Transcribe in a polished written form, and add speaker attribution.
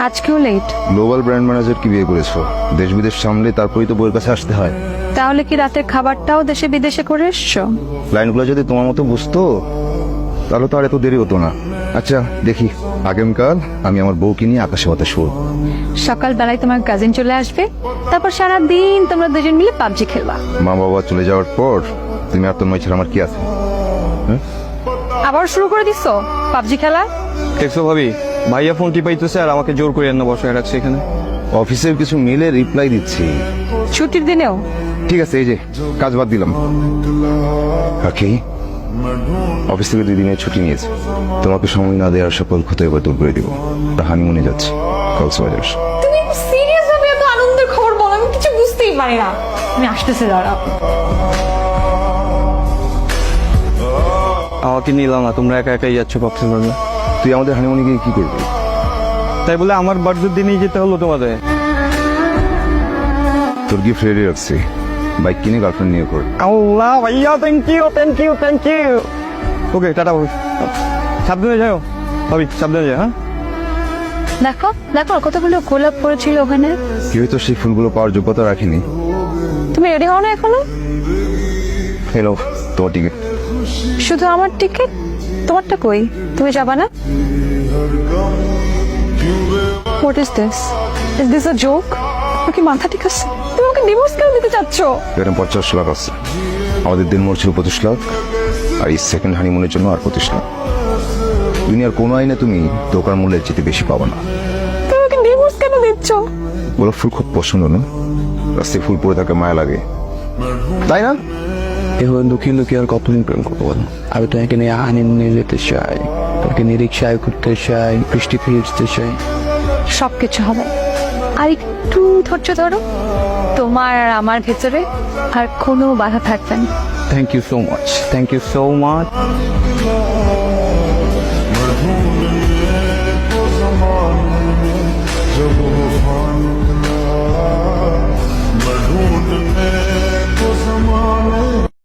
Speaker 1: আজকেও late.
Speaker 2: Global brand manager কি বিয়ে করেছো? দেশ বিদেশ সামলে তারপরেই তো বইয়ের কাছে আসতে হয়।
Speaker 1: তাহলে কি রাতের খাবারটাও দেশে বিদেশে করে এসছো?
Speaker 2: লাইনগুলো যদি তোমার মতো বুঝতো তাহলে তো আর এত দেরি হতো না। আচ্ছা দেখি, আগামীকাল আমি আমার বউকে নিয়ে আকাশে বাতাস উড়ব।
Speaker 1: সকালবেলায় তোমার কাজিন চলে আসবে, তারপর সারা দিন তোমরা দুজন মিলে পাবজি খেলবা।
Speaker 2: মা বাবা চলে যাওয়ার পর তুমি আর তোর নয় ছাড়া আমার কি আছে?
Speaker 1: আবার শুরু করে দিছো পাবজি খেলা?
Speaker 3: দেখছো ভাবি, ভাইয়া ফোন টিপাইতেছে আর আমাকে জোর করে এনে বসায় রাখছে এখানে।
Speaker 2: অফিসের কিছু মেলে রিপ্লাই দিচ্ছি।
Speaker 1: ছুটির দিনেও?
Speaker 2: ঠিক আছে, এই যে কাজ বাদ দিলাম। কাকি অফিস থেকে 2 দিনের ছুটি নিয়েছে। তোমাকে সময় না দেওয়ার সকল ক্ষতি এবার দূর করে দিব। হানিমুনে যাচ্ছে কক্সবাজার।
Speaker 1: তুমি সিরিয়াস ভাবে এত আনন্দের খবর বলো, আমি কিছু বুঝতেই পারি না। আমি আসতেছি, দাঁড়াও।
Speaker 3: আমাকে নিলাম না, তোমরা একা একাই যাচ্ছ কক্সবাজার।
Speaker 2: তুই আমাদের হানিমুনে গিয়ে কি করবি?
Speaker 3: তাই বলে আমার বার্থডের দিনেই যেতে হলো তোমাদের?
Speaker 2: তোর গিফট রেডি রাখছি, বাইক কিনে গার্লফ্রেন্ড নিয়ে কর।
Speaker 3: আল্লাহ ভাইয়া, thank you thank you thank you. Okay tata ভাবি, সাবধানে যাও ভাবি, সাবধানে যাও। হ্যাঁ
Speaker 1: দেখো দেখো কতগুলো গোলাপ পড়েছিল ওখানে।
Speaker 2: কেউ তো সেই ফুলগুলো পাওয়ার যোগ্যতা রাখেনি।
Speaker 1: তুমি রেডি হও না এখনো?
Speaker 2: হ্যালো, তোমার টিকিট।
Speaker 1: শুধু আমার টিকিট? তোমারটা কই? তুমি যাবা না? What is this? Is this a joke? কি মাথা ঠিক আছে? তুমি আমাকে ডিভোর্স কেন দিতে চাচ্ছ?
Speaker 2: এরকম 50 লাখ আছে। আমাদের দিন মোট ছিল 25 লাখ, আর এই সেকেন্ড হানিমুনের জন্য আর 25 লাখ। দুনিয়ার কোনো আইনে তুমি দোকান মূল্যের চেয়ে বেশি পাবো না।
Speaker 1: তুমি আমাকে ডিভোর্স কেন দিচ্ছ?
Speaker 2: গোলাপ ফুল খুব পছন্দ না? রাস্তায় ফুল পরে থাকে মায়া লাগে, তাই না?
Speaker 3: এভাবে লুকিয়ে লুকিয়ে আর কতদিন প্রেম করবো বলো? আমি তোমাকে নিয়ে হানিমুনে যেতে চাই, তোমাকে নিয়ে রিক্সায় ঘুরতে চাই, বৃষ্টি ফিরতে চাই।
Speaker 1: সবকিছু হবে, আর একটু ধৈর্য ধরো। তোমার আর আমার ভেতরে আর কোনো বাধা থাকবে না।
Speaker 3: Thank you so much, thank you so much.
Speaker 4: जब